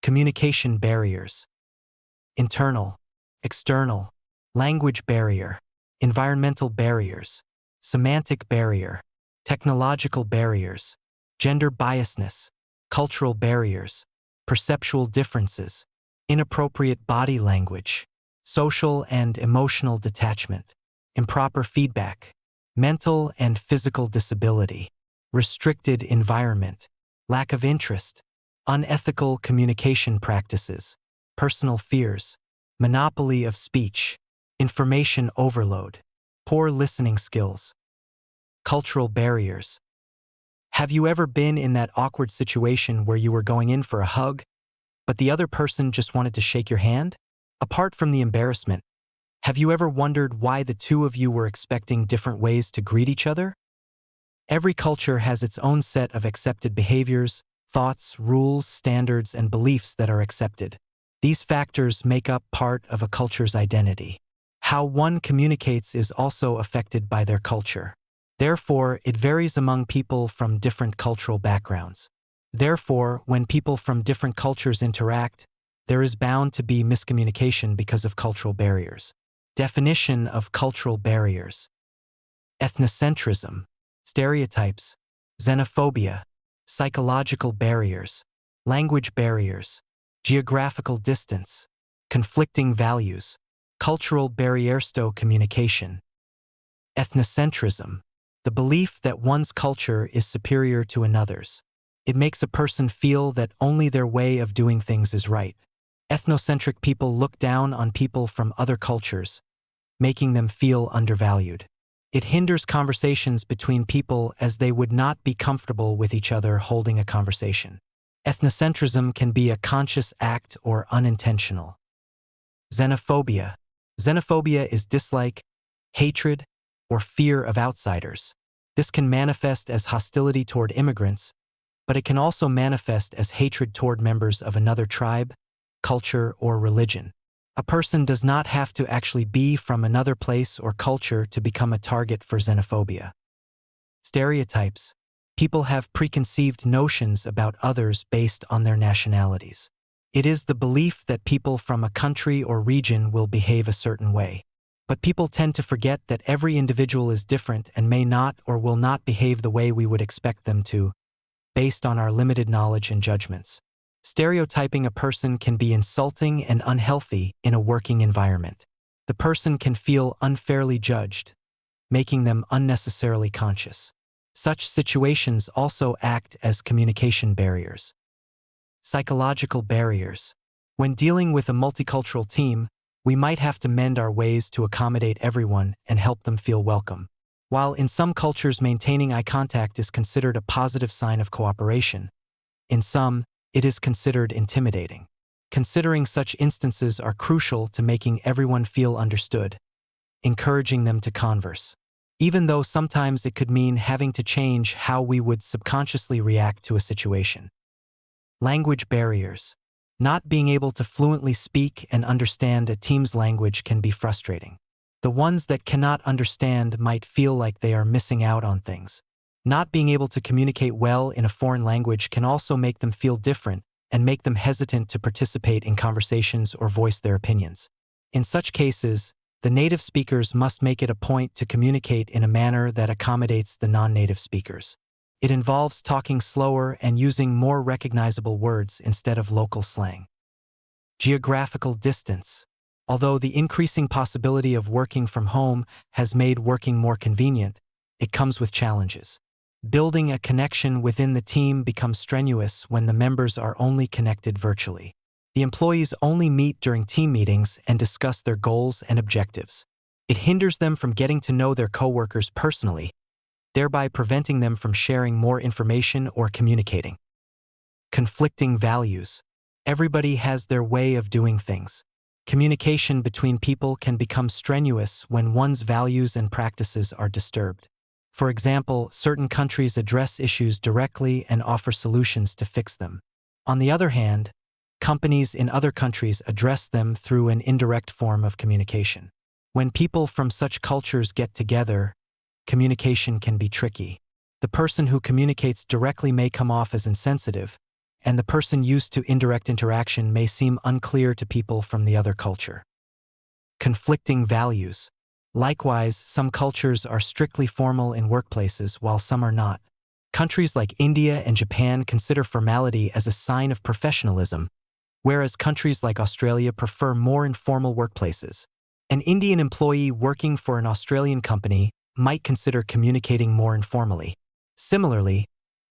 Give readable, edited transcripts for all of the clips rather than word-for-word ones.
Communication barriers. Internal, external, language barrier, environmental barriers, semantic barrier, technological barriers, gender biasness, cultural barriers, perceptual differences, inappropriate body language, social and emotional detachment, improper feedback, mental and physical disability, restricted environment, lack of interest, unethical communication practices, personal fears, monopoly of speech, information overload, poor listening skills. Cultural barriers. Have you ever been in that awkward situation where you were going in for a hug, but the other person just wanted to shake your hand? Apart from the embarrassment, have you ever wondered why the two of you were expecting different ways to greet each other? Every culture has its own set of accepted behaviors, thoughts, rules, standards, and beliefs that are accepted. These factors make up part of a culture's identity. How one communicates is also affected by their culture. Therefore, it varies among people from different cultural backgrounds. Therefore, when people from different cultures interact, there is bound to be miscommunication because of cultural barriers. Definition of cultural barriers. Ethnocentrism, stereotypes, xenophobia, psychological barriers, language barriers, geographical distance, conflicting values, cultural barriersto communication. Ethnocentrism, the belief that one's culture is superior to another's. It makes a person feel that only their way of doing things is right. Ethnocentric people look down on people from other cultures, making them feel undervalued. It hinders conversations between people as they would not be comfortable with each other holding a conversation. Ethnocentrism can be a conscious act or unintentional. Xenophobia. Xenophobia is dislike, hatred, or fear of outsiders. This can manifest as hostility toward immigrants, but it can also manifest as hatred toward members of another tribe, culture, or religion. A person does not have to actually be from another place or culture to become a target for xenophobia. Stereotypes. People have preconceived notions about others based on their nationalities. It is the belief that people from a country or region will behave a certain way. But people tend to forget that every individual is different and may not or will not behave the way we would expect them to, based on our limited knowledge and judgments. Stereotyping a person can be insulting and unhealthy in a working environment. The person can feel unfairly judged, making them unnecessarily conscious. Such situations also act as communication barriers. Psychological barriers. When dealing with a multicultural team, we might have to mend our ways to accommodate everyone and help them feel welcome. While in some cultures maintaining eye contact is considered a positive sign of cooperation, in some, it is considered intimidating. Considering such instances are crucial to making everyone feel understood, encouraging them to converse. Even though sometimes it could mean having to change how we would subconsciously react to a situation. Language barriers. Not being able to fluently speak and understand a team's language can be frustrating. The ones that cannot understand might feel like they are missing out on things. Not being able to communicate well in a foreign language can also make them feel different and make them hesitant to participate in conversations or voice their opinions. In such cases, the native speakers must make it a point to communicate in a manner that accommodates the non-native speakers. It involves talking slower and using more recognizable words instead of local slang. Geographical distance. Although the increasing possibility of working from home has made working more convenient, it comes with challenges. Building a connection within the team becomes strenuous when the members are only connected virtually. The employees only meet during team meetings and discuss their goals and objectives. It hinders them from getting to know their coworkers personally, thereby preventing them from sharing more information or communicating. Conflicting values. Everybody has their way of doing things. Communication between people can become strenuous when one's values and practices are disturbed. For example, certain countries address issues directly and offer solutions to fix them. On the other hand, companies in other countries address them through an indirect form of communication. When people from such cultures get together, communication can be tricky. The person who communicates directly may come off as insensitive, and the person used to indirect interaction may seem unclear to people from the other culture. Conflicting values. Likewise, some cultures are strictly formal in workplaces while some are not. Countries like India and Japan consider formality as a sign of professionalism, whereas countries like Australia prefer more informal workplaces. An Indian employee working for an Australian company might consider communicating more informally. Similarly,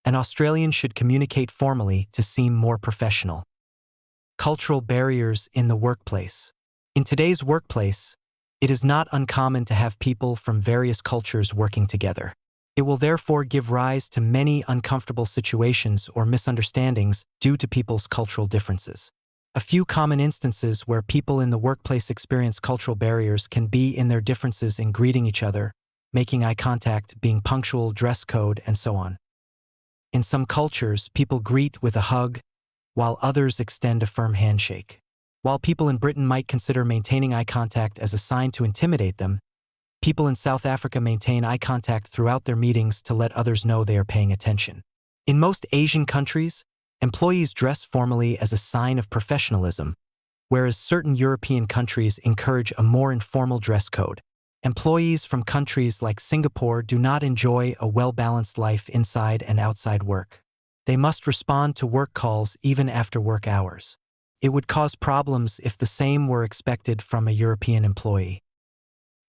an Australian should communicate formally to seem more professional. Cultural barriers in the workplace. In today's workplace, it is not uncommon to have people from various cultures working together. It will therefore give rise to many uncomfortable situations or misunderstandings due to people's cultural differences. A few common instances where people in the workplace experience cultural barriers can be in their differences in greeting each other, making eye contact, being punctual, dress code, and so on. In some cultures, people greet with a hug, while others extend a firm handshake. While people in Britain might consider maintaining eye contact as a sign to intimidate them, people in South Africa maintain eye contact throughout their meetings to let others know they are paying attention. In most Asian countries, employees dress formally as a sign of professionalism, whereas certain European countries encourage a more informal dress code. Employees from countries like Singapore do not enjoy a well-balanced life inside and outside work. They must respond to work calls even after work hours. It would cause problems if the same were expected from a European employee.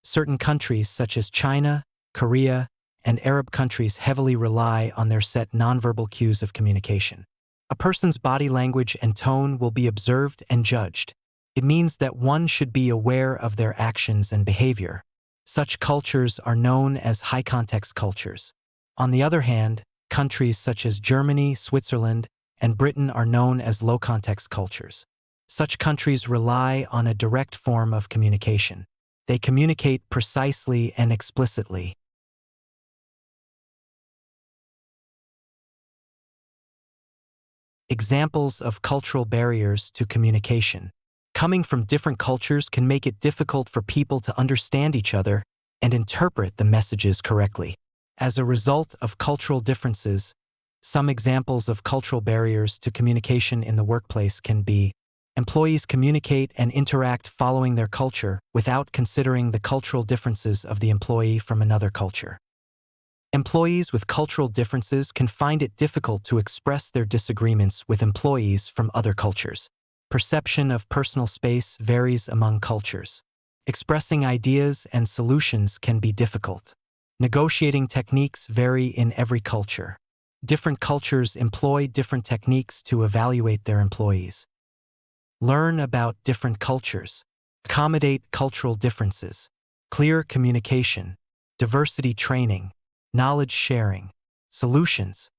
Certain countries such as China, Korea, and Arab countries heavily rely on their set nonverbal cues of communication. A person's body language and tone will be observed and judged. It means that one should be aware of their actions and behavior. Such cultures are known as high-context cultures. On the other hand, countries such as Germany, Switzerland, and Britain are known as low-context cultures. Such countries rely on a direct form of communication. They communicate precisely and explicitly. Examples of cultural barriers to communication. Coming from different cultures can make it difficult for people to understand each other and interpret the messages correctly. As a result of cultural differences, some examples of cultural barriers to communication in the workplace can be: employees communicate and interact following their culture without considering the cultural differences of the employee from another culture. Employees with cultural differences can find it difficult to express their disagreements with employees from other cultures. Perception of personal space varies among cultures. Expressing ideas and solutions can be difficult. Negotiating techniques vary in every culture. Different cultures employ different techniques to evaluate their employees. Learn about different cultures. Accommodate cultural differences. Clear communication. Diversity training. Knowledge sharing. Solutions.